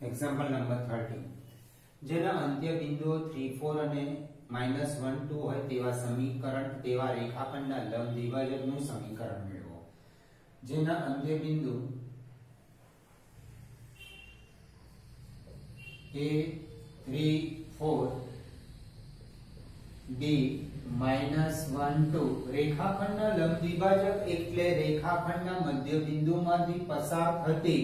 Example number 30 જેના અંત્ય બિંદુઓ 3 4 અને -1 2 હોય તેવા રેખાખંડના લંબ દ્વિભાજકનું સમીકરણ મેળવો. જેના અંત્ય બિંદુ a 3 4 b -1 2 રેખાખંડના લંબ દ્વિભાજક એટલે રેખાખંડના મધ્ય બિંદુમાંથી પસાર થતી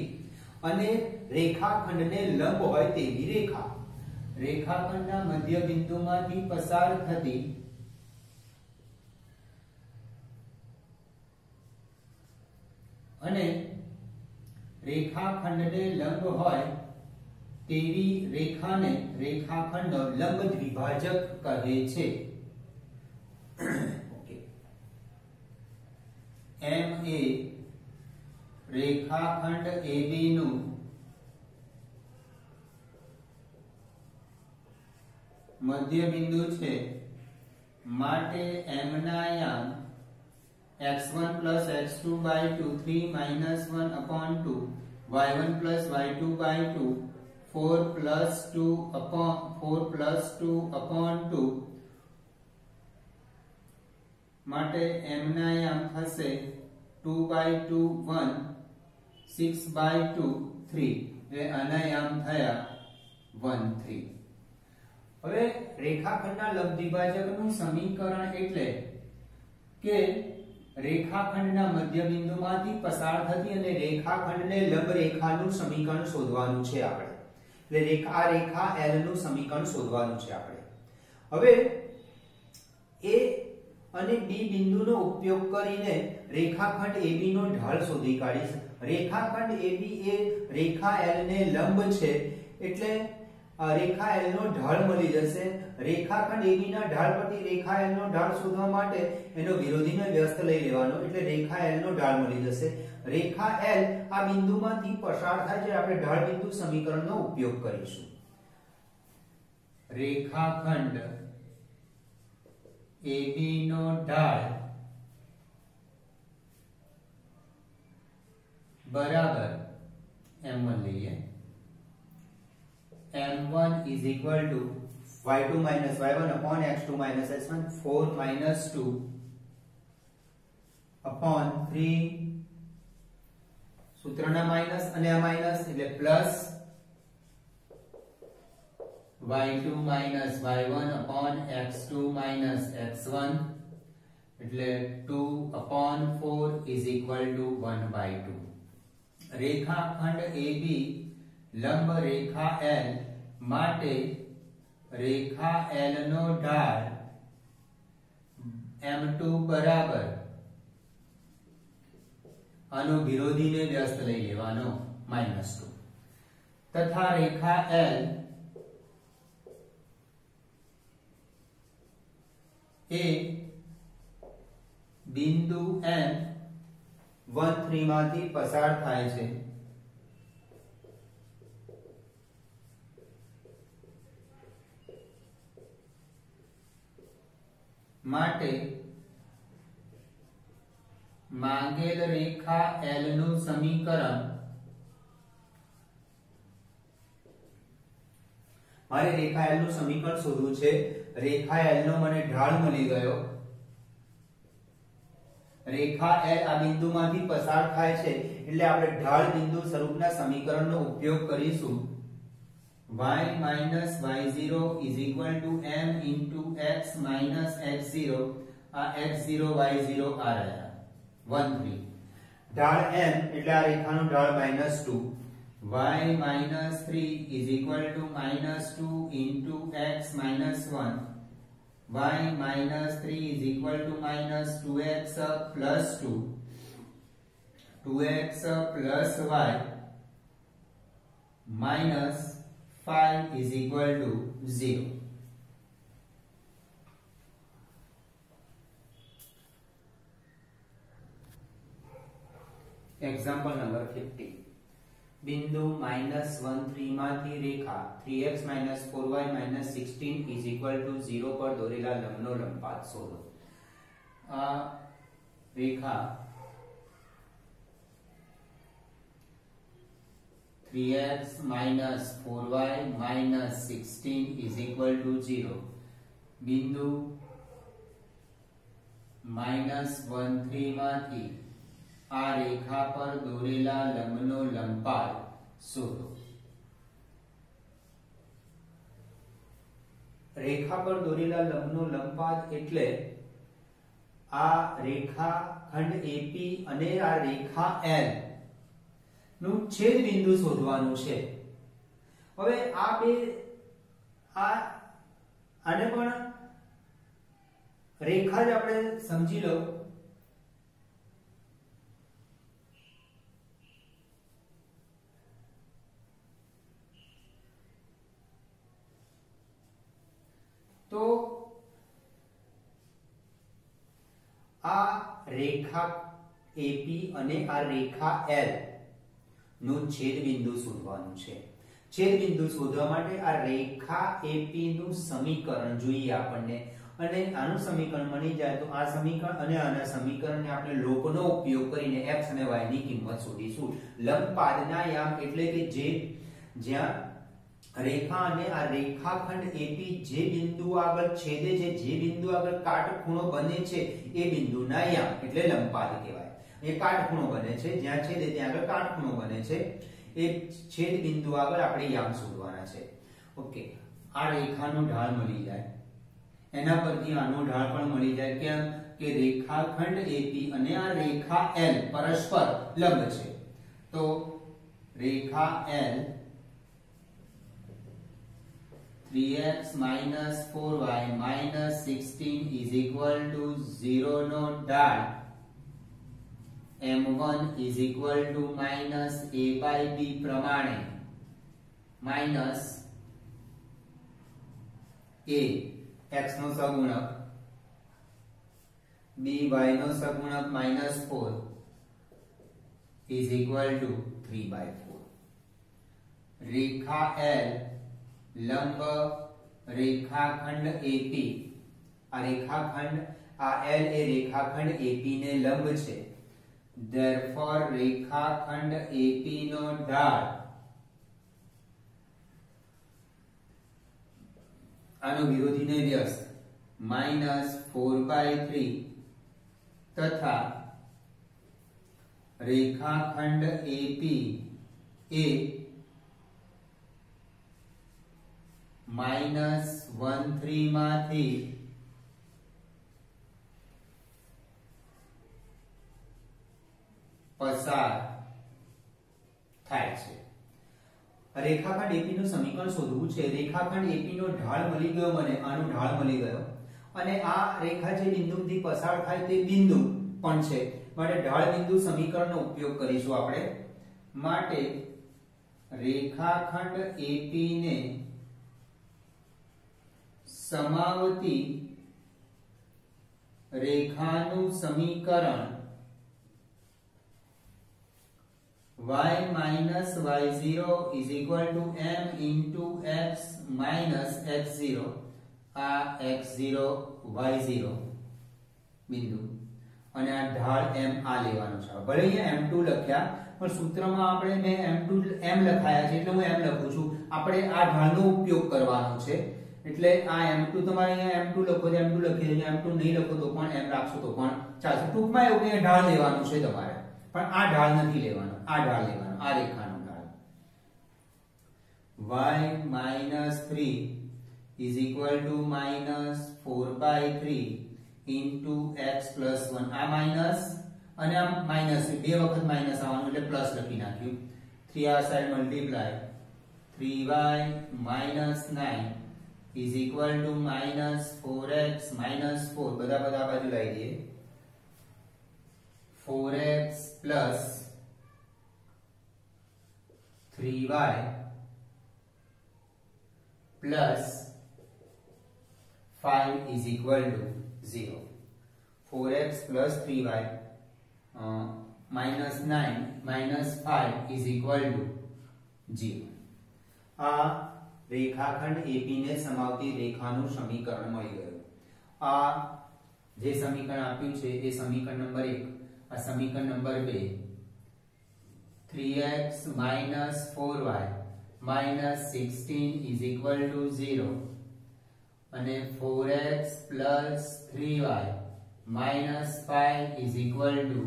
અને રેખાખંડને લંબ હોય તેવી રેખા. રેખાખંડના મધ્ય બિંદુમાંથી પસાર થતી અને રેખાખંડને લંબ હોય તેવી રેખાને રેખાખંડનો લંબ દ્વિભાજક કહે છે. ઓકે, એમ એ રેખાખંડ AB નું મધ્ય બિંદુ છે માટે m ના યામ x1 x2 by 2 3 1 upon 2 y1 y2 by 2 4 2 upon 2 માટે m ના યામ થશે 2 by 2 1 6 by 2 3 એ આના યામ થયા 1 3. હવે રેખાખંડના લંબ દ્વિભાજકનું સમીકરણ એટલે કે રેખાખંડના મધ્ય બિંદુમાંથી પસાર થતી અને રેખાખંડને લંબ રેખાનું સમીકરણ શોધવાનું છે આપણે. એટલે આ રેખા L નું સમીકરણ શોધવાનું છે આપણે. હવે A અને B બિંદુનો ઉપયોગ કરીને રેખાખંડ AB નો ઢાળ શોધી કાઢીશ. રેખાખંડ AB એ રેખા L ને લંબ છે એટલે રેખા L નો ઢાળ મળી જશે. રેખાખંડ AB ના ઢાળ પરથી રેખા L નો ઢાળ શોધવા માટે એનો વિરોધીનો વ્યસ્ત લઈ લેવાનો એટલે રેખા L નો ઢાળ મળી જશે. રેખા L આ બિંદુમાંથી પસાર થાય છે આપણે ઢાળ બિંદુ સમીકરણનો ઉપયોગ કરીશું. રેખાખંડ AB નો ઢાળ બરાબર m1 લઈએ. m1 is equal to y2 minus y1 upon x2 minus x1 4 minus 2 upon 3 સૂત્રના minus અને આ માઈનસ એટલે plus y2 minus y1 upon x2 minus x1 એટલે 2 upon 4 is equal to 1 by 2. રેખાખંડ AB લંબ રેખા L માટે રેખા L નો ઢાળ m2 બરાબર આનો વિરોધીને વ્યસ્ત લઈ લેવાનો -2 તથા રેખા L એ બિંદુ M 1 3 માંથી પસાર થાય છે માટે માંગેલ રેખા L નું સમીકરણ મારે રેખા L નું સમીકરણ શોધવું છે. રેખા L નો મને ઢાળ મળી ગયો. રેખા L આ બિંદુમાંથી પસાર થાય છે એટલે આપણે ઢાળ બિંદુ સ્વરૂપના સમીકરણનો ઉપયોગ કરીશું. y minus y0 is equal to m into x minus x0 આ x0 y0 આ રહ્યા 1 3 ઢાળ m એટલે આ રેખાનો ઢાળ -2 y minus 3 is equal to -2 into x minus 1 y minus 3 is equal to -2x plus 2 2x plus y minus 5 is equal to 0. Example number 50. બિંદુ -1 3 માંથી રેખા 3x 4y 16 is equal to 0 પર દોરેલા લંબનો લંબપાત શોધો. આ રેખા 3x minus 4y minus 16 is equal to 0. બિંદુ -1,3 માંથી આ રેખા પર દોરેલા લંબનો લંબપાદ શોધો. રેખા પર દોરેલા લંબનો લંબપાદ એટલે આ રેખાખંડ AP અને આ રેખા L નું છેદ બિંદુ શોધવાનું છે. હવે આ બે આને પણ રેખા જ આપણે સમજી લો. તો આ રેખા AP અને આ રેખા L નું છેદ બિંદુ શોધવાનું છે. છેદ બિંદુ શોધવા માટે આ રેખા AP નું સમીકરણ જોઈએ આપણને, અને આનું સમીકરણ મળી જાય તો આ સમીકરણ અને આના સમીકરણને આપણે લોગનો ઉપયોગ કરીને x અને y ની કિંમત શોધીશું. લંબપાદના યામ એટલે કે જ્યાં રેખા અને આ રેખાખંડ AP જે બિંદુ આગળ છેદે છે, જે બિંદુ આગળ કાટખૂણો બને છે, એ બિંદુના યામ એટલે લંબપાદ કહેવાય. એ કાટખૂણો બને છે, જ્યાં છેદે ત્યાં આગળ કાટખૂણો બને છે, એ છેદ બિંદુ આગળ આપણે યામ શોધવાના છે. ઓકે, આ રેખાનો ઢાળ મળી જાય, એના પરથી આનો ઢાળ પણ મળી જાય. કેમ કે રેખાખંડ AP અને આ રેખા L પરસ્પર લંબ છે. તો રેખા L 3x minus 4y minus 16 is equal to 0 નો ઢાળ m1 is equal to minus a by b પ્રમાણે minus a x નો સહગુણક b y નો સહગુણક minus 4 is equal to 3/4. Rekha L લંબ રેખાખંડ AP, આ રેખાખંડ આ L એ રેખાખંડ AP ને લંબ છે. therefore રેખાખંડ AP નો ઢાળ આનો વિરોધીને વ્યસ્ત -4/3 તથા રેખાખંડ AP એ -1,3 માંથી પસાર થાય છે. રેખાખંડ AP નું સમીકરણ શોધવું છે. રેખાખંડ AP નો ઢાળ મળી ગયો મને, આનો ઢાળ મળી ગયો, અને આ રેખા જે બિંદુથી પસાર થાય તે બિંદુ પણ છે. માટે ઢાળ બિંદુ સમીકરણનો ઉપયોગ કરીશું આપણે. માટે રેખાખંડ AP ને સમાવતી રેખાનું સમીકરણ y minus y0 is equal to m into x minus x0. આ x0 y0 બિંદુ અને આ ઢાળ m આ લેવાનો છે. ભલે અહીંયા m2 લખ્યા, પણ સૂત્રમાં આપણે મેં m2 m લખાયા છે એટલે હું m લખું છું. આપણે આ ઢાળનો ઉપયોગ કરવાનો છે, એટલે આ m2 તમારે અહીંયા m2 લખો તો m2 લખી દેજો, m2 નહીં લખો તો પણ m રાખશો તો પણ ચાલશે. ટૂંકમાં એવું કે ઢાળ લેવાનું છે તમારે, પણ આ ઢાળ નથી લેવાનો, આ ઢાળ લેવાનો, આ રેખાનો ઢાળ. y minus 3 is equal to -4/3 into x plus 1. આ માઈનસ અને આ માઈનસ, બે વખત માઈનસ આવવાનું એટલે પ્લસ લખી નાખ્યું. 3 આ side multiply 3y minus 9 is equal to -4x minus 4. બધા બાજુ લાવી દઈએ. 4x plus 3y plus 5 is equal to 0. 4x plus 3y minus 9 minus 5 is equal to 0. આ રેખાખંડ AP ને સમાવતી રેખાનું સમીકરણ મળી ગયું. આ જે સમીકરણ આપ્યું છે એ સમીકરણ નંબર 1, આ સમીકરણ number 2 3x minus 4y minus 16 is equal to 0 અને 4x plus 3y minus 5 is equal to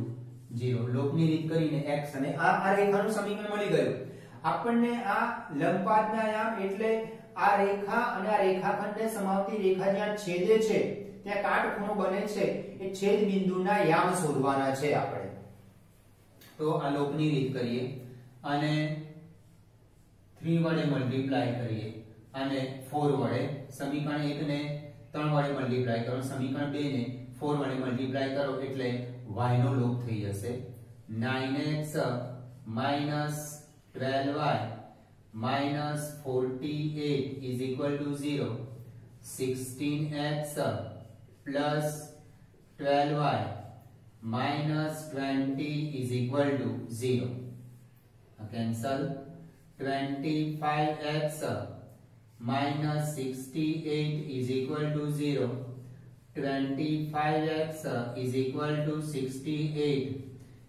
0. લોપની રીત કરીને x અને આ રેખાનું સમીકરણ મળી ગયું. આપણને આ લંબપાદના યામ એટલે આ રેખા અને આ રેખાખંડને સમાવતી રેખા જ્યાં છેદે છે ત્યાં કાટખૂણો બને છે એ છેદ બિંદુના યામ શોધવાના છે આપણે. તો આ લોપની રીત કરીએ અને 3 વડે મલ્ટીપ્લાય કરીએ અને 4 વડે સમીકરણ 1 ને 3 વડે મલ્ટીપ્લાય કરો, સમીકરણ 2 ને 4 વડે મલ્ટીપ્લાય કરો એટલે y નો લોપ થઈ જશે. 9x minus 12y minus 48 is equal to 0. 16x plus 12y minus 20 is equal to 0. Cancel. 25x minus 68 is equal to 0. 25x is equal to 68.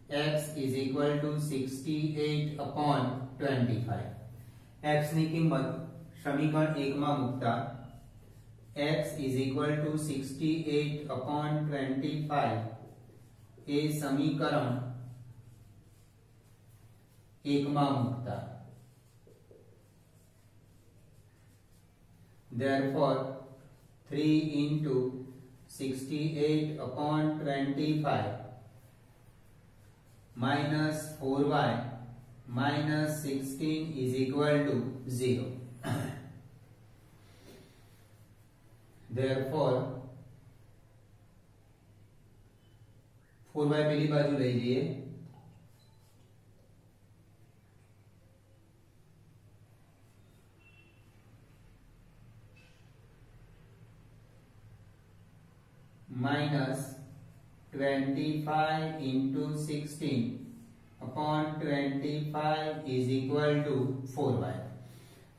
X is equal to 68 upon 25. x ની કિંમત સમીકરણ 1 માં મૂકતા x is equal to 68 upon 25 એ સમીકરણ 1 માં મૂકતા. Therefore 3 into 68 upon 25 minus 4y minus 16 is equal to 0. Therefore 4y પેલી બાજુ લઈ જઈએ minus 25 into 16 upon 25 is equal to 4y.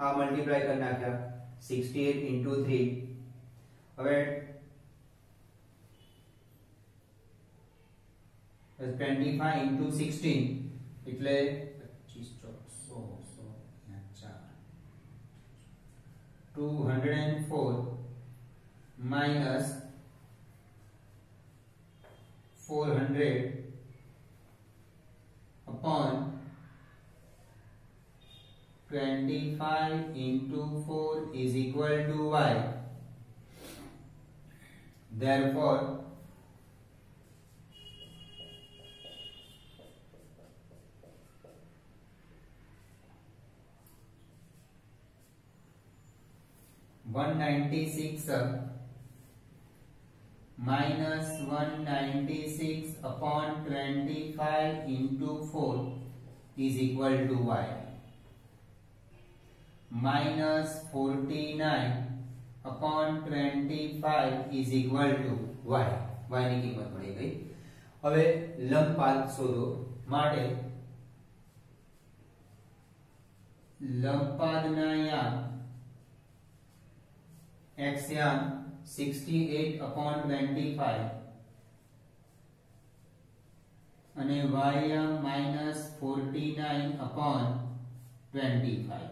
આ મલ્ટીપ્લાય કરી નાખ્યા 68 into 3. હવે 25 into 16 એટલે 204 minus 400 upon 25 into 4 is equal to y. Therefore 196 minus 196 upon 25 into 4 is equal to y. Minus 49 upon 25 is equal to y. y ની કિંમત મળી ગઈ. હવે લંબપાદ શોધો માટે લંબપાદના યામ x યામ 68 upon 25 અને y યામ minus 49 upon 25.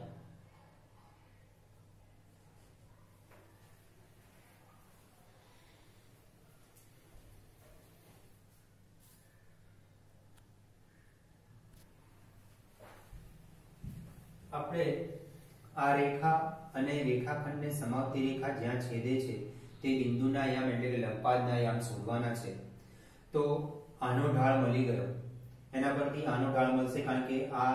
આપણે આ રેખા અને રેખાખંડને સમાવતી રેખા જ્યાં છેદે છે તે બિંદુના યામ એટલે કે લંબપાદના યામ શોધવાના છે. તો આનો ઢાળ મળી ગયો, એના પરથી આનો ઢાળ મળશે કારણ કે આ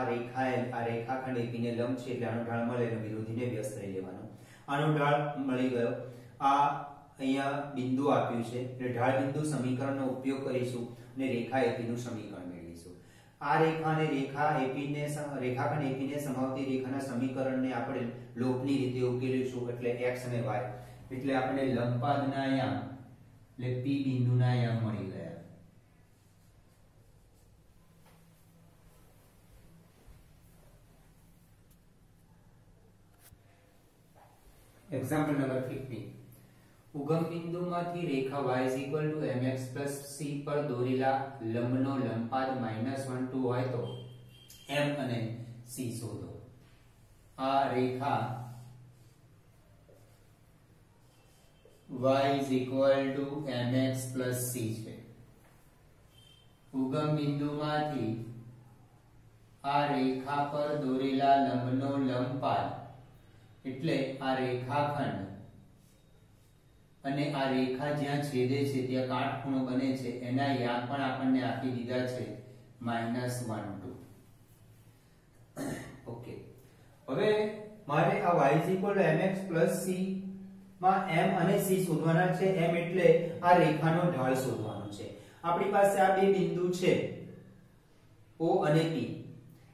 રેખાખંડ એપીને લંબ છે એટલે આનો ઢાળ મળે એટલે વિરોધીને વ્યસ્ત લઈ લેવાનો. આનો ઢાળ મળી ગયો. આ અહીંયા બિંદુ આપ્યું છે એટલે ઢાળ બિંદુ સમીકરણનો ઉપયોગ કરીશું અને રેખા એપીનું સમીકરણ મેળવીશું. આ રેખા અને રેખાખંડ એપીને સમાવતી રેખાના સમીકરણને આપણે લોપની રીતે ઉકેલીશું એટલે x અને y એટલે આપણે લંબપાદના યામ એટલે p બિંદુના યામ મળી ગયા. Example number 15. ઉગમ બિંદુમાંથી રેખા y mx c પર દોરેલા લંબનો લંબપાદ -1 2 હોય તો m અને c શોધો. આ રેખા y is equal to mx plus c છે. ઉગમ બિંદુમાંથી આ રેખા પર દોરેલા લંબનો લંબપાદ એટલે આ રેખાખંડ અને આ રેખા જ્યાં છેદે છે ત્યાં કાટખૂણો બને છે એના યામ પણ આપણને આપી દીધા છે -1 2. ઓકે, હવે મારે આ y mx c માં m અને c શોધવાના છે. m એટલે આ રેખાનો ઢાળ શોધવાનો છે. આપણી પાસે આ બે બિંદુ છે o અને p,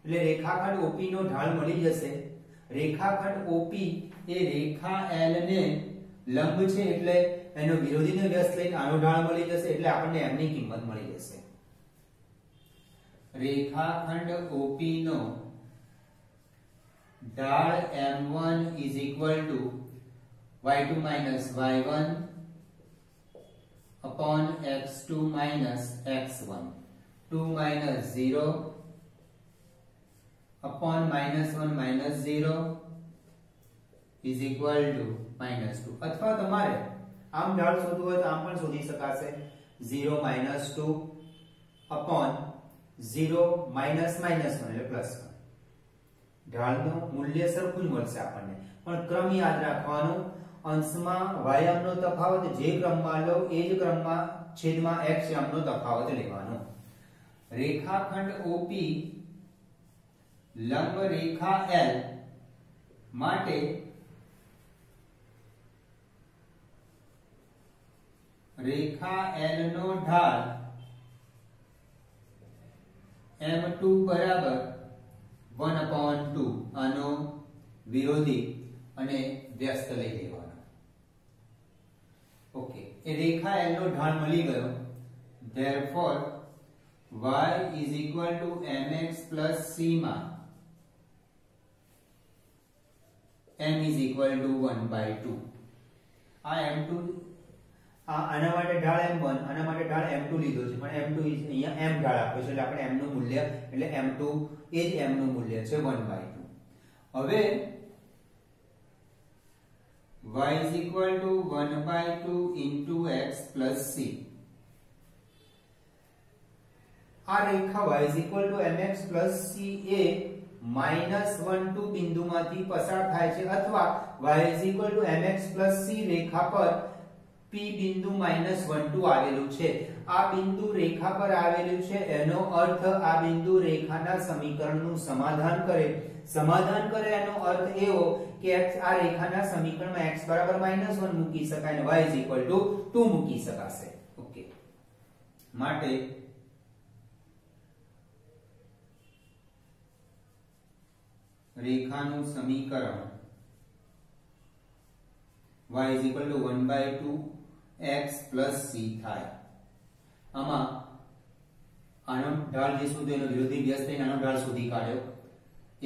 એટલે રેખાખંડ OP નો ઢાળ મળી જશે. રેખાખંડ OP એ રેખા L ને લંબ છે એટલે એનો વિરોધીનો વ્યસ્ત લઈને આનો ઢાળ મળી જશે, એટલે આપણને m ની કિંમત મળી જશે. રેખાખંડ OP નો ઢાળ m1 is equal to y2 minus y1 upon x2 minus x1, 2 minus 0 upon -1 minus 0 is equal to -2. અથવા તમારે આમ ઢાળ શોધવું હોય તો આમ પણ શોધી શકાશે. 0 minus 2 upon 0 minus -1 એટલે +1. ઢાળનું મૂલ્ય સરખું જ મળશે આપણને, પણ ક્રમ યાદ રાખવાનો. અંશમાં y નો તફાવત જે ક્રમમાં લો એ જ ક્રમમાં છેદમાં x નો તફાવત લેવાનો. રેખાખંડ OP લંબ રેખા L માટે રેખા L નો ઢાળ m2 બરાબર 1/2, આનો વિરોધી અને વ્યસ્ત લઈ લેવાનો. ઓકે, એ રેખા L નો ઢાળ મળી ગયો. therefore y is equal to mx plus c માં m is equal to 1/2. આ m2 આના માટે ઢાળ m1, આના માટે ઢાળ m2 લીધો છે, પણ m2 અહીંયા m ઢાળ આપ્યો છે એટલે આપણે m નું મૂલ્ય એટલે m2 એ જ m નું મૂલ્ય છે 1/2. હવે y is equal to 1/2 into x plus c. આ રેખા y is equal to mx plus c એ -1 2 બિંદુમાંથી પસાર થાય છે, અથવા y is equal to mx plus c રેખા પર p બિંદુ -1 2 આવેલું છે. આ બિંદુ રેખા પર આવેલું છે એનો અર્થ આ બિંદુ રેખાના સમીકરણનું સમાધાન કરે એનો અર્થ એવો કે આ રેખાના સમીકરણમાં x બરાબર -1 મૂકી શકાય અને y is equal to 2 મૂકી શકાશે. ઓકે, માટે રેખાનું સમીકરણ y is equal to 1/2 x plus c થાય. આમાં આનો ઢાળ જે શોધ્યો એનો વિરોધી વ્યસ્ત થઈને આનો ઢાળ શોધી કાઢ્યો,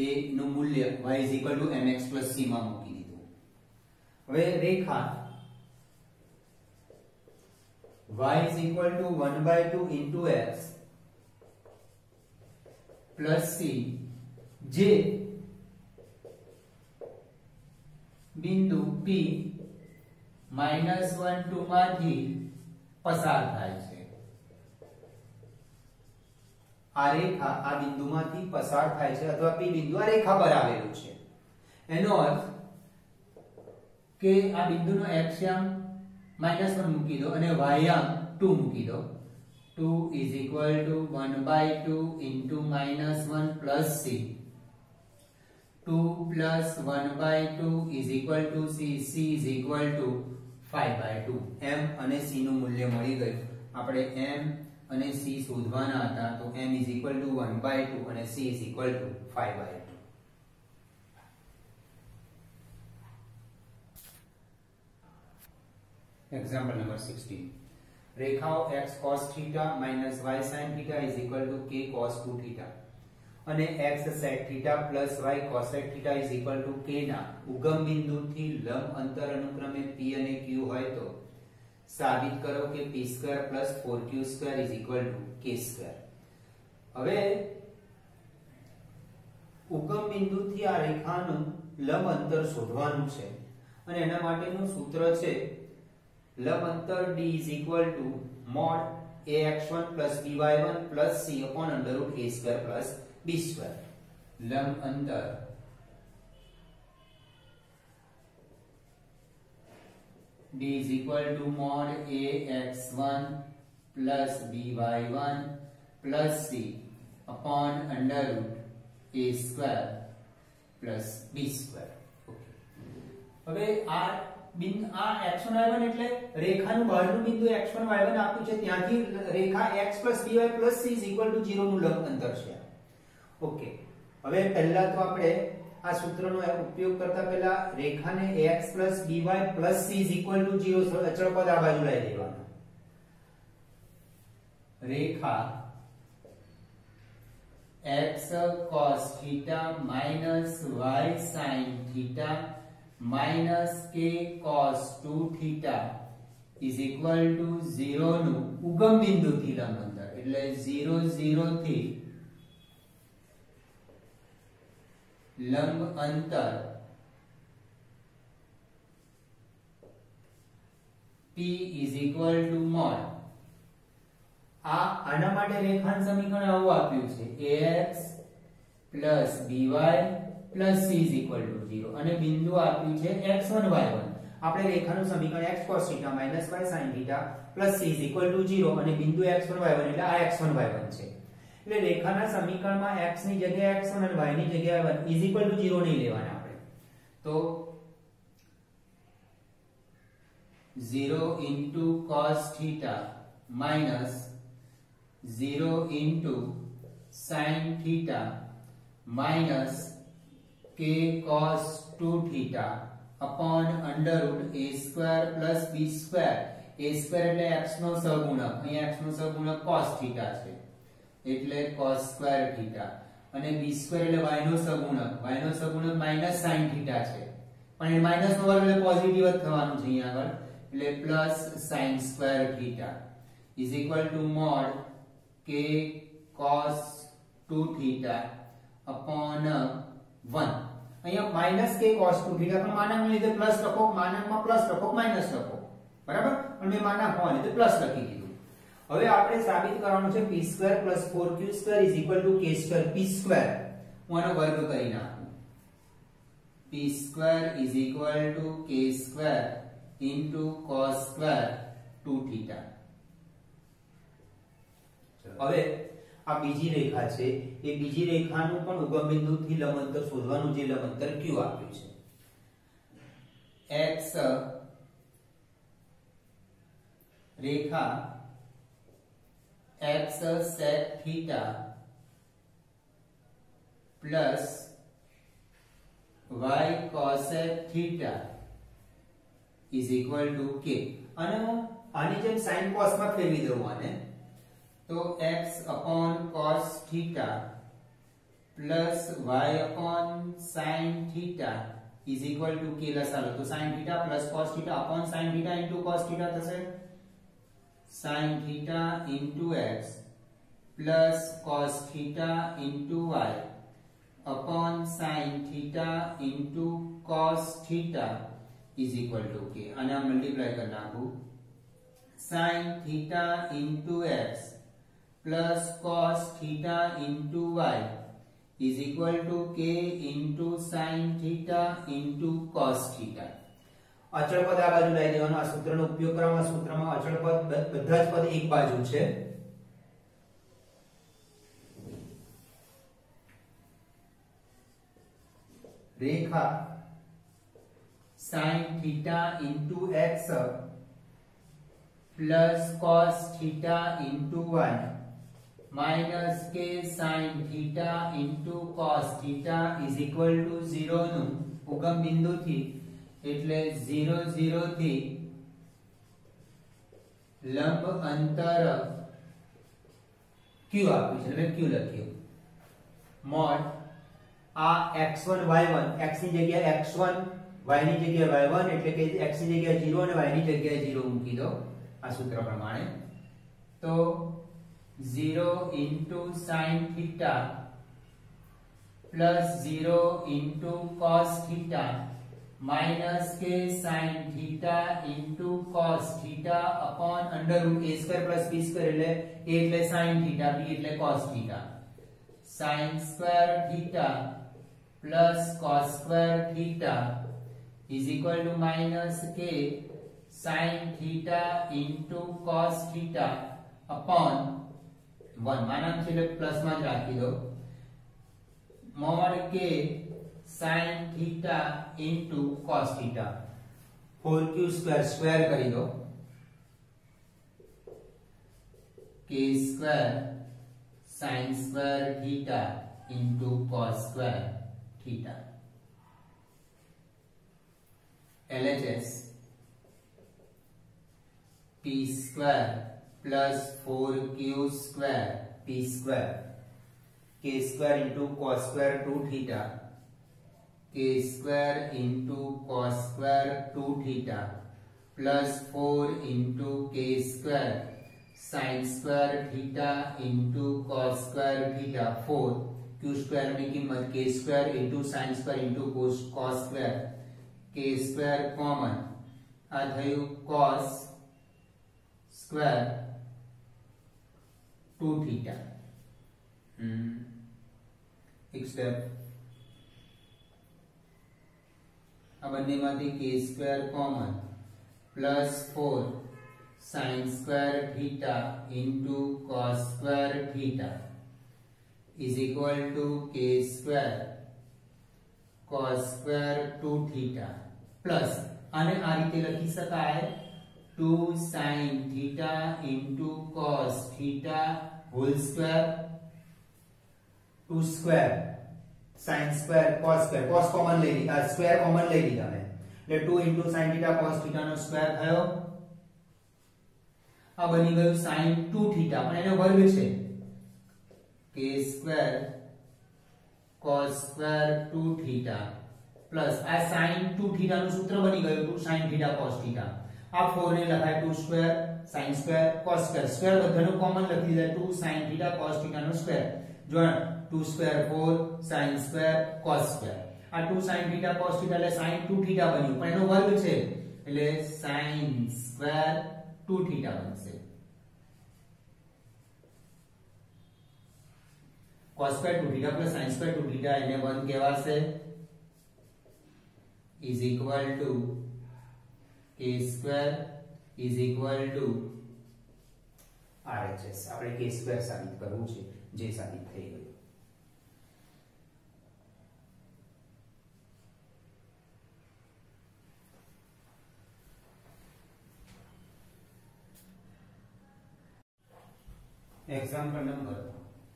એ નું મૂલ્ય y is equal to mx plus c માં મૂકી દીધું. હવે રેખા y is equal to 1/2 into x plus c જે બિંદુ p -1 2 માંથી પસાર થાય છે. આ રેખા આ બિંદુમાંથી પસાર થાય છે અથવા p બિંદુ આ રેખા પર આવેલું છે. એનો અર્થ કે આ બિંદુનો x યામ -1 મૂકી દો અને y યામ 2 મૂકી દો. 2 is equal to 1/2 into -1 plus c. 2 plus 1/2 is equal to c. c is equal to 5/2. m અને c નું મૂલ્ય મળી ગયું. આપણે m અને c શોધવાના હતા, તો m is equal to 1/2 અને c is equal to 5/2. Example number 16. રેખાઓ x cos theta minus y sin theta is equal to k cos 2 theta અને x sec theta plus y cosec theta is equal to k ના ઉગમ બિંદુથી લંબ અંતર અનુક્રમે p અને q હોય તો સાબિત કરો કે p² plus 4q² is equal to k². હવે ઉગમ બિંદુથી આ રેખાનું લંબ અંતર શોધવાનું છે અને એના માટેનું સૂત્ર છે લંબ અંતર d mod ax1 by1 c upon √a² b². લંબ અંતર d mod ax1 by1 c upon √a² b². હવે આ x1 y1 એટલે રેખાનું બહારનું બિંદુ x1 y1 આપ્યું છે, ત્યાંથી રેખા x by c 0 નું લંબ અંતર છે. ઓકે, હવે પહેલા તો આપણે આ સૂત્રનો ઉપયોગ કરતા પહેલા રેખાને ax by c 0 અચળ પદ આ બાજુ લઈ દેવાનું. રેખા x cos theta minus y sin theta minus k cos 2 theta is equal to 0 નું ઉગમ બિંદુથી લંબ અંતર એટલે 0 0 થી લંબ અંતર p is equal to mod આના માટે રેખાંશ સમીકરણ આવું આપ્યું છે ax by c is equal to 0 અને બિંદુ આપ્યું છે x1 y1. આપણે રેખાનું સમીકરણ x cos theta minus y sin theta plus c is equal to 0 અને બિંદુ x1 y1 એટલે આ x1 y1 છે. એટલે રેખાના સમીકરણમાં x ની જગ્યાએ x1 અને y ની જગ્યાએ 1 is equal to 0 નહીં લેવાના આપણે. તો 0 into cos theta minus 0 into sin theta minus k cos 2 theta upon √a² plus b². a² એટલે x નો સહગુણક, અહીંયા x નો સહગુણક cos theta છે એટલે cos square theta અને b² એટલે y નો સહગુણક, y નો સહગુણક minus sin theta છે પણ એ માઈનસ નો વર્ગ એટલે પોઝિટિવ જ થવાનું છે અહીંયા આગળ એટલે plus sin square theta is equal to mod k cos 2 theta upon 1. અહીંયા માઈનસ k cos 2 theta પણ માનાંકને લીધે પ્લસ લખો, માનાંકમાં પ્લસ લખો માઈનસ લખો, બરાબર, પણ મેં માનાંક હોવા લીધે પ્લસ લખી દીધું. હવે આપણે સાબિત કરવાનું છે p² + 4q² = k² p². હું આનો વર્ગ કરી નાખું. p² = k² cos² 2 theta. હવે આ બીજી રેખા છે, એ બીજી રેખાનું પણ ઉગમ બિંદુથી લંબ અંતર શોધવાનું, જે લંબ અંતર q આપ્યું છે. x Rekha x sec theta plus y cosec theta is equal to k. અને આની જેમ sin cos માં ફેરવી દઉં આને, તો x upon cos theta plus y upon sin theta is equal to k લસાલો, તો sin theta plus cos theta upon sin theta into cos theta થશે. sin theta into x plus cos theta into y upon sin theta into cos theta is equal to k. અને આ multiply કરી નાખું. sin theta into x plus cos theta into y is equal to k into sin theta into cos theta. અચળ પદ આ બાજુ લઈ દેવાનો. આ સૂત્રનો ઉપયોગ કરવામાં, સૂત્રમાં અચળ પદ બધા જ પદ એક બાજુ છે. રેખા sin theta into x plus cos theta into y minus k sin theta into cos theta is equal to 0 નું ઉગમ બિંદુથી એટલે 0 0 થી લંબ અંતર q આપ્યું છે, એટલે q લખ્યું. mod આ x1 y1, x ની જગ્યાએ x1, y ની જગ્યાએ y1 એટલે કે x ની જગ્યાએ 0 અને y ની જગ્યાએ 0 મૂકી દો આ સૂત્ર પ્રમાણે. તો 0 into sin theta plus 0 into cos theta minus k sin theta into cos theta upon under root a square plus b square એટલે a એટલે sin थीटा b એટલે cos theta sin square theta plus cos square theta is equal to minus k sin theta into cos theta upon 1 मानांक છે એટલે plus માં જ રાખી દો mod k sin theta into cos theta 4q square square કરી દો k square sin square theta into cos square theta LHS p square plus 4q square p square k square into cos square 2 theta k square into cos square 2 theta plus 4 into k square sin square theta into cos square theta 4 q square में कीमत k square into sin square into cos square k square common आ थયું cos square 2 theta एक step आ બંનેમાંથી k square common plus 4 sin square theta into cos square theta is equal to k square cos square 2 theta plus આને આ રીતે લખી શકાય 2 sin theta into cos theta whole square 2 square sin square cos common ले ली square common ले लीधा मैं એટલે 2 * sin theta cos theta નો સ્ક્વેર થયો આ બની ગયું sin 2 थीटा પણ એનો વર્ગ છે k square cos square 2 theta plus આ sin 2 थीटा નું સૂત્ર બની ગયું 2 sin थीटा cos थीटा આ 4 ને લખાય 2 square sin square cos square square બધાનો કોમન લખી દીધા 2 sin थीटा cos थीटा નો સ્ક્વેર જો 2 square 4 sin square cos square आ 2 sin थीटा cos थीटा એટલે sin 2 थीटा બન્યું પણ એનો વર્ગ છે એટલે sin સ્ક્વેર 2 थीटा બનશે cos square 2 theta plus sin square 2 theta એને 1 કહેવાશે is equal to k square is equal to RHS આપણે k સ્ક્વેર સાબિત કરવું છે જે સાબિત થઈ ગયું एग्जाम्पल नंबर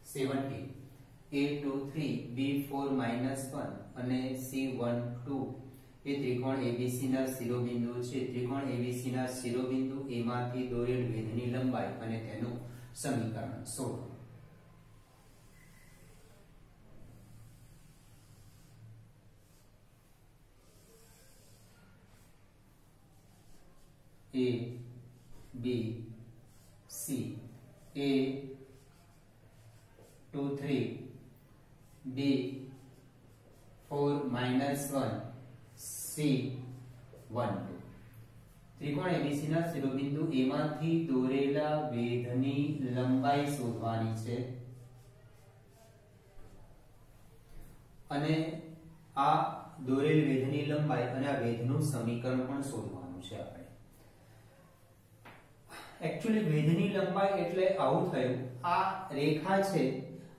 70 a23 b4 -1 અને c12 એ ત્રિકોણ ABC ના શિરોબિંદુ છે ત્રિકોણ ABC ના શિરોબિંદુ A માંથી દોરેલ વેધની લંબાઈ અને તેનું સમીકરણ શોધો A B C A 2 3 B 4 -1 C 1 2 ત્રિકોણ ABC ના શિરોબિંદુ A માંથી દોરેલા વેધની લંબાઈ શોધવાની છે અને આ દોરેલ વેધની લંબાઈ અને આ વેધનું સમીકરણ પણ શોધવાનું છે આપણે एक्चुअली वेधनी लंबाई એટલે આવું થયું આ રેખા છે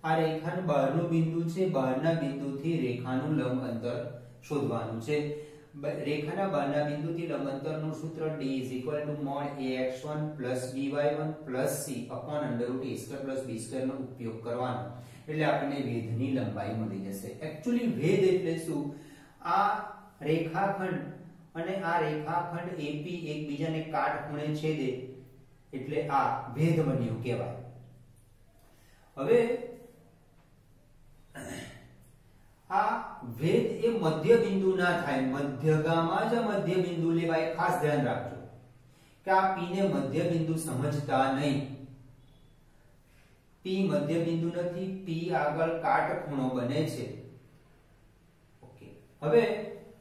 આ રેખાનું બહારનું બિંદુ છે બહારના બિંદુથી રેખાનું લંબ અંતર શોધવાનું છે રેખાના બહારના બિંદુથી લંબ અંતરનું સૂત્ર d mod ax1 by1 c √a² + b² નો ઉપયોગ કરવાનો એટલે આપણને વેધની લંબાઈ મળી જશે एक्चुअली વેધ એટલે શું આ રેખાખંડ અને આ રેખાખંડ AP એકબીજાને કાટખૂણે છેદે એટલે આ વેધ બન્યું કહેવાય હવે આ વેધ એ મધ્ય બિંદુ ના થાય મધ્યગામાં જ મધ્ય બિંદુ લેવાય ખાસ ધ્યાન રાખજો કે આ p ને મધ્ય બિંદુ સમજતા નહીં p મધ્ય બિંદુ નથી p આગળ કાટખૂણો બને છે હવે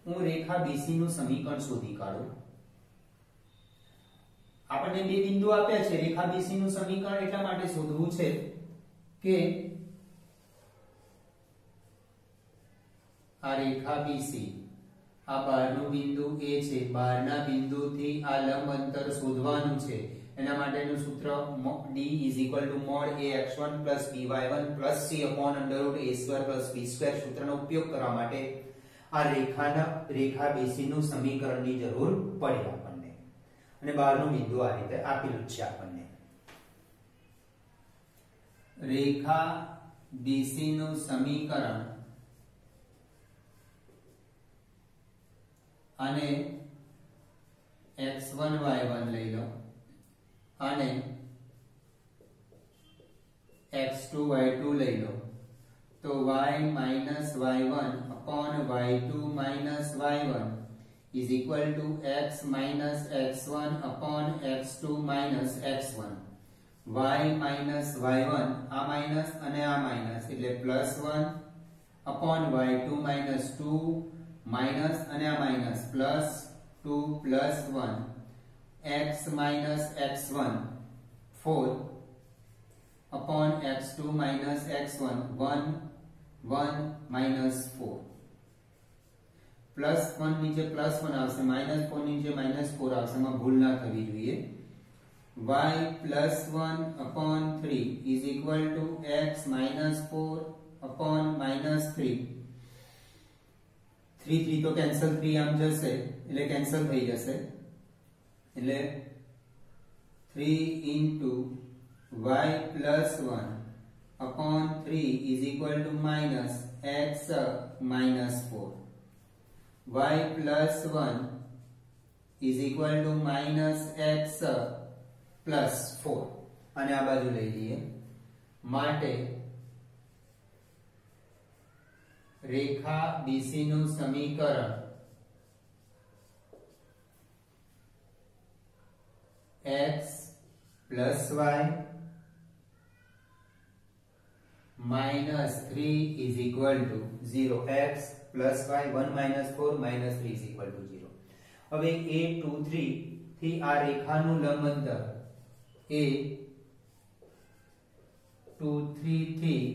હું રેખા BC નું સમીકરણ શોધી કાઢું. આપણને બે બિંદુ આપ્યા છે. રેખા BC નું સમીકરણ એટલા માટે શોધવું છે કે આ રેખા BC, આ બહારનું બિંદુ A છે, બહારના બિંદુથી આ લંબ અંતર શોધવાનું છે. એના માટેનું સૂત્ર D mod ax1 by1 c √a² b² સૂત્રનો ઉપયોગ કરવા માટે આ રેખા BC નું સમીકરણની જરૂર પડે આપણને. અને બહારનું બિંદુ આ રીતે આપેલું છે આપણને. રેખા BC નું સમીકરણ અને x1 y1 લઈ લો અને x2 y2 લઈ લો તો y minus y1 upon y2 minus y1 is equal to x minus x1 upon x2 minus x1. y minus y1 આ minus અને આ minus એટલે +1 upon y2 minus 2 minus અને આ minus +2 +1 x minus x1 4 upon x2 minus x1 1 1 minus 4 +1 નીચે +1 આવશે, -4 નીચે -4 આવશે. માં ભૂલ ના થવી જોઈએ. y +1 upon 3 is equal to x -4 upon -3. 3 તો કેન્સલ, 3 આમ જશે એટલે કેન્સલ થઈ જશે. એટલે 3 into y +1 upon 3 is equal to minus x minus 4. y +1 is equal to minus x plus 4. અને આ બાજુ લઈ લઈએ. માટે રેખા BC નું સમીકરણ x plus y minus 3 is equal to 0. x plus y 1 minus 4 minus 3 is equal to 0. હવે a23 થી આ રેખાનું લંબ અંતર a23 થી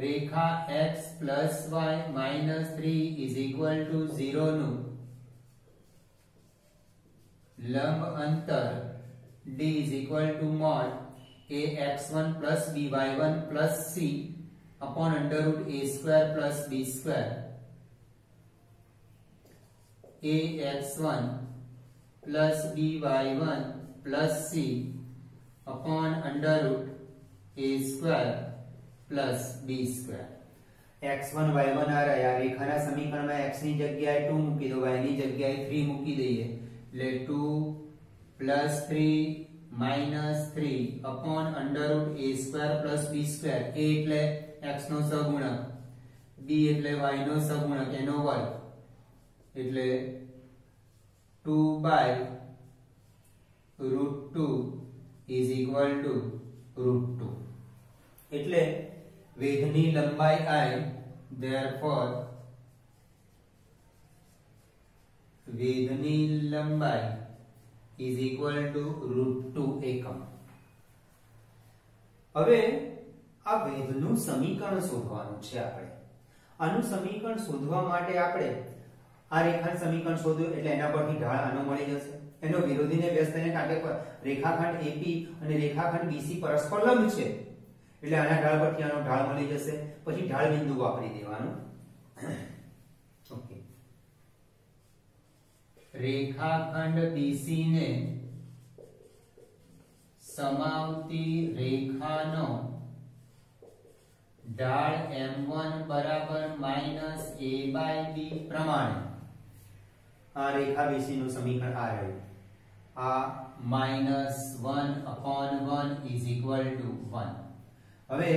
રેખા x plus y minus 3 is equal to 0 નું લંબ અંતર D is equal to mod ax1 plus by1 plus c upon √a² plus b². ax1 plus by1 plus c upon √a² plus b². x1 y1 આ રહ્યા. રેખાના સમીકરણમાં x ની જગ્યાએ 2 મૂકી દો, y ની જગ્યાએ 3 મૂકી દઈએ એટલે 2 plus 3 minus 3 upon √a² plus b². a એટલે x નો સહગુણક, b એટલે y નો સહગુણક એનો વર્ગ એટલે 2 by √2 is equal to √2. એટલે વેધની લંબાઈ I, therefore વેધની લંબાઈ is equal to √2 એકમ. હવે આ વેધનું સમીકરણ શોધવાનું છે આપણે. આનું સમીકરણ શોધવા માટે આપણે આ રેખાનું સમીકરણ શોધ્યું એટલે એના પરથી ઢાળ આનો મળી જશે. એનો વિરોધીને વ્યસ્ત થઈને કારણ કે રેખાખંડ AP અને રેખાખંડ BC પરસ્પર લંબ છે એટલે આના ઢાળ પરથી આનો ઢાળ મળી જશે. પછી ઢાળ બિંદુ વાપરી દેવાનું. ઓકે, રેખાખંડ BC ને સમાવતી રેખાનો ઢાળ m1 બરાબર -a/b પ્રમાણે આ રેખા BC નું સમીકરણ આ રહ્યું. આ -1/1 is equal to 1. હવે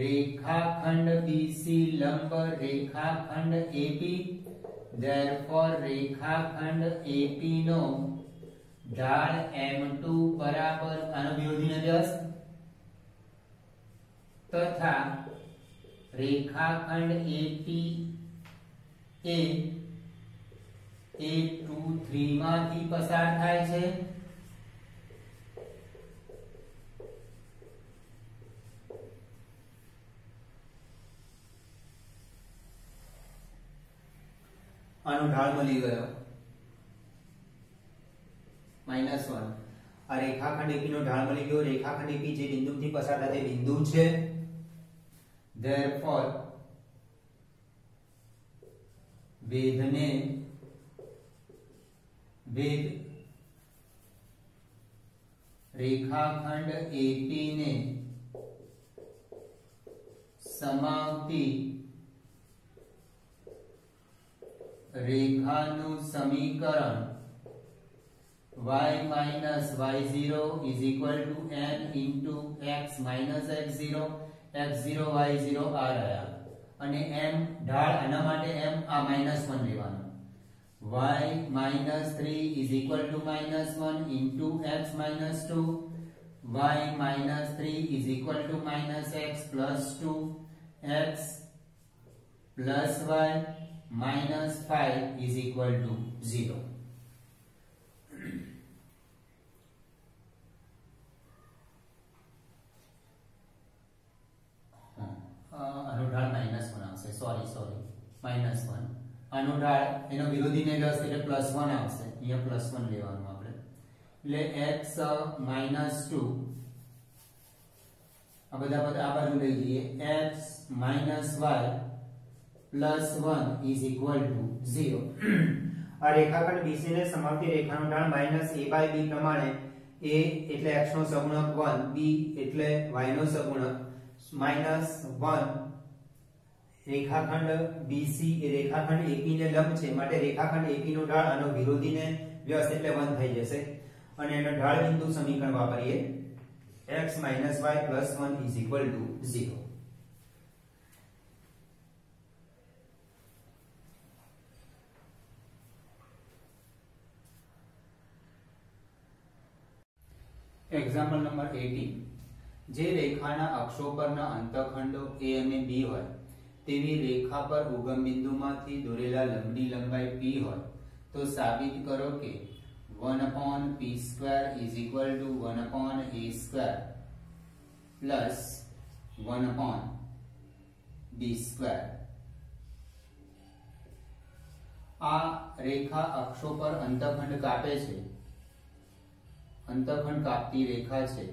રેખાખંડ BC લંબ રેખાખંડ AP, therefore રેખાખંડ AP નો ઢાળ m2 બરાબર આનો વિરોધીને વ્યસ્ત તથા રેખાખંડ AP એ 2 3 માંથી પસાર થાય છે, આનો ઢાળ મળી ગયો -1. આ રેખાખંડ AP નો ઢાળ મળી ગયો. રેખાખંડ AP જે બિંદુથી પસાર થાય તે બિંદુ છે. therefore વેધ રેખાખંડ AP ને સમાવતી રેખાનું સમીકરણ y minus y0 is equal to n into x minus x0, x0 y0 આ રહ્યા અને m ઢાળ આના માટે m આ -1 લેવાનું. y minus 3 is equal to -1 into x minus 2, y minus 3 is equal to -x plus 2, x plus y minus 5 is equal to 0. આનો ઢાળ -1 આવશે. સોરી -1. આનો ઢાળ એનો વિરોધી ને લસ એટલે +1 આવશે. અહીંયા +1 લેવાનું આપણે. એટલે x -2 આ બધા આ બાજુ લઈ જઈએ. x minus y plus 1 is equal to 0. આ રેખાખંડ BC ને સમાવતી રેખાનો ઢાળ -a/b પ્રમાણે a એટલે x નો સગુણક 1, b એટલે y નો સગુણક -1. રેખાખંડ BC એ રેખાખંડ AP ને લંબ છે, માટે રેખાખંડ AP નો ઢાળ આનો વિરોધીને વ્યસ્ત એટલે 1 થઈ જશે અને એનો ઢાળ બિંદુ સમીકરણ વાપરીએ. x - y + 1 is equal to 0. Example number 18. જે રેખાના અક્ષો પરના અંતઃખંડો A અને B હોય તેવી રેખા પર ઉગમ બિંદુમાંથી દોરેલા લંબની લંબાઈ p હોય તો સાબિત કરો કે 1/p² is equal to 1/a² plus 1/b². આ રેખા અક્ષો પર અંતઃખંડ કાપે છે. અંતઃખંડ કાપતી રેખા છે.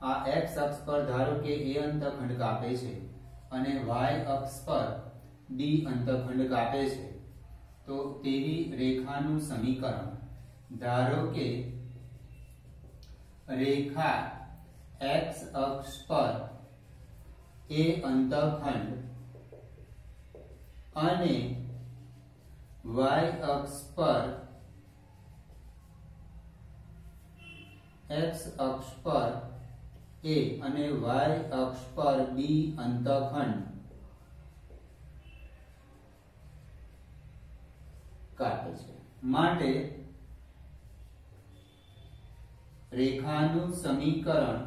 આ x અક્ષ પર ધારો કે a અંતઃખંડ કાપે છે અને y અક્ષ પર d અંતઃખંડ કાપે છે. તો તેવી રેખાનું સમીકરણ, ધારો કે રેખા x અક્ષ પર a અંતઃખંડ અને y અક્ષ પર x અક્ષ પર a અને y અક્ષ પર b અંતઃખંડ કાપે છે. માટે રેખાનું સમીકરણ,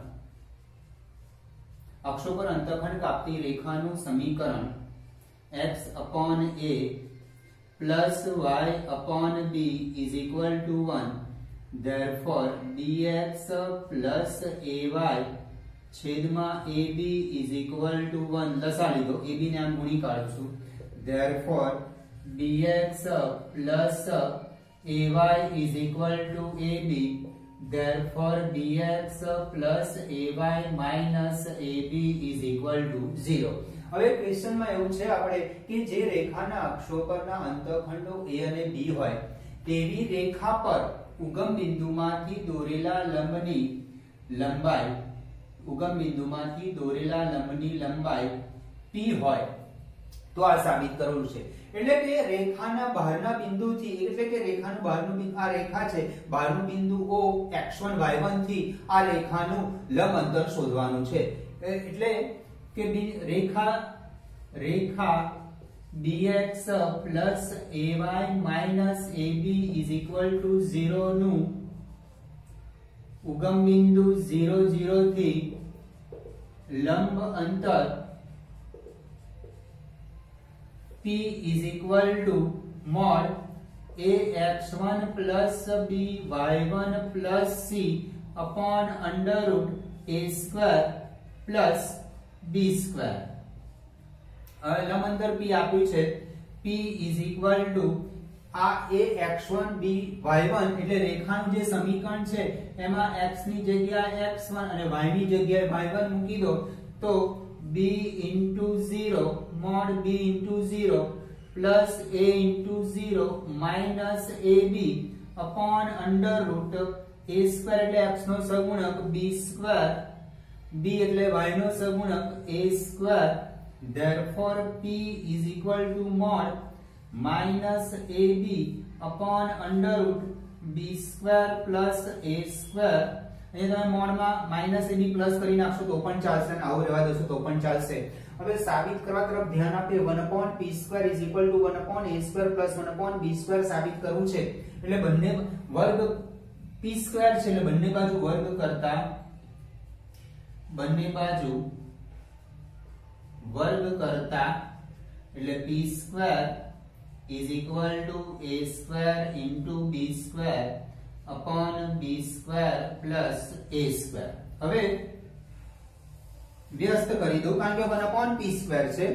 અક્ષો પર અંતઃખંડ કાપતી રેખાનું સમીકરણ x/a plus y/b is equal to 1. Therefore dx plus ay છેદમાં ab is equal to 1. લસા લીધો, ab ને આમ ગુણી કાઢશું. Therefore dx plus ay is equal to ab. Therefore dx plus ay minus ab is equal to 0. હવે ક્વેશ્ચનમાં એવું છે આપણે કે જે રેખાના અક્ષો પરના અંતઃખંડો a અને b હોય તેવી રેખા પર ઉગમ બિંદુમાંથી દોરેલા લંબની લંબાઈ p હોય તો આ સાબિત કરવું છે. એટલે કે રેખાના બહારના બિંદુથી, એટલે કે રેખાનું બહારનું બિંદુ આ રેખા છે, બહારનું બિંદુ O x1 y1 થી આ રેખાનું લંબ અંતર શોધવાનું છે. એટલે કે રેખા dx plus ay minus ab is equal to 0 નું ઉગમ બિંદુ 0 0 થી લંબ અંતર p P is equal to mod ax1 plus by1 plus c upon under root a square plus b square. હવે લંબંતર P આપ્યું છે. P is equal to આ ax1 by1 એટલે રેખાનું જે સમીકરણ છે એમાં x ની જગ્યાએ x1 અને y ની જગ્યાએ y1 મૂકી દો તો b into 0 mod b into 0 plus a into 0 minus ab upon under root a square એટલે x નો સગુણક b square b એટલે y no સગુણક a square. Therefore P is equal to mod minus ab upon under root b square plus a square. અહીંયા તમે મોડમાં minus ab plus કરી નાખશો તો પણ ચાલશે અને આવું રહેવા દેશો તો પણ ચાલશે. હવે સાબિત કરવા તરફ ધ્યાન આપીએ. 1/p² is equal to 1/a² plus 1/b² સાબિત કરવું છે એટલે બંને વર્ગ p² છે એટલે બંને બાજુ વર્ગ કરતા એટલે p² is equal to a² into b² upon b² plus a². હવે વ્યસ્ત કરી દો કારણ કે 1/p² છે.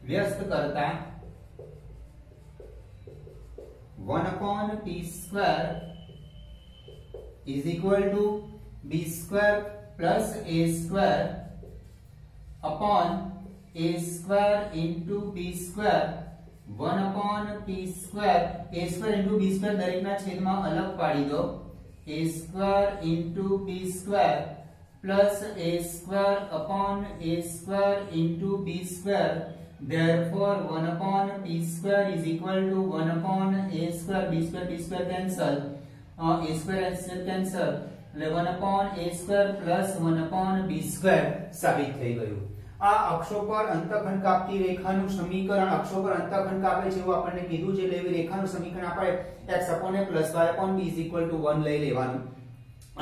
વ્યસ્ત કરતા 1/p² is equal to b² plus a² upon a² into b². 1/p², a² into b² દરેકના છેદમાં અલગ પાડી દો. a² into b² plus a² upon a² into b². Therefore 1/p² is equal to 1/a². b² cancel, a² cancel એટલે 1/a² plus 1/b² સાબિત થઈ ગયું. આ અક્ષો પર અંતઃખંડ કાપતી રેખાનું સમીકરણ અક્ષો પર અંતઃખંડ કાપે છે એવું આપણને કીધું છે એટલે એવી રેખાનું સમીકરણ આપણે x/a plus y/b is equal to 1 લઈ લેવાનું.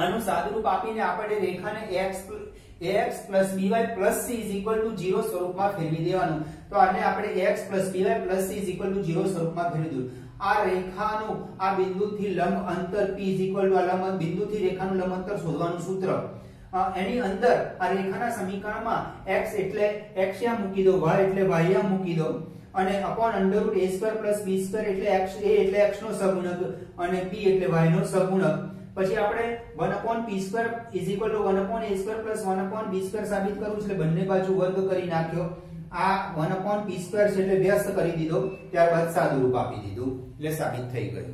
આનું સાદુરૂપ આપીને આપણે રેખાને ax plus by plus c is equal to 0 સ્વરૂપમાં ફેરવી દેવાનું. તો આને આપણે ax plus by plus c is equal to 0 સ્વરૂપમાં ફેરવી દીધું. આ રેખાનું આ બિંદુથી લંબ અંતર p is equal to આ લંબ બિંદુથી રેખાનું લંબ અંતર શોધવાનું સૂત્ર. એની અંદર આ રેખાના સમીકરણમાં x એટલે x યા મૂકી દો, y એટલે y યા મૂકી દો અને upon under root a² plus b² એટલે x a એટલે x નો સગુણક અને p એટલે y નો સગુણક. પછી આપણે 1/p² is equal to 1/a² plus 1/b² સાબિત કરવું છે એટલે બંને બાજુ વર્ગ કરી નાખ્યો. આ 1/p² છે એટલે વ્યસ્ત કરી દીધો, ત્યારબાદ સાદુરૂપ આપી દીધું એટલે સાબિત થઈ ગયું.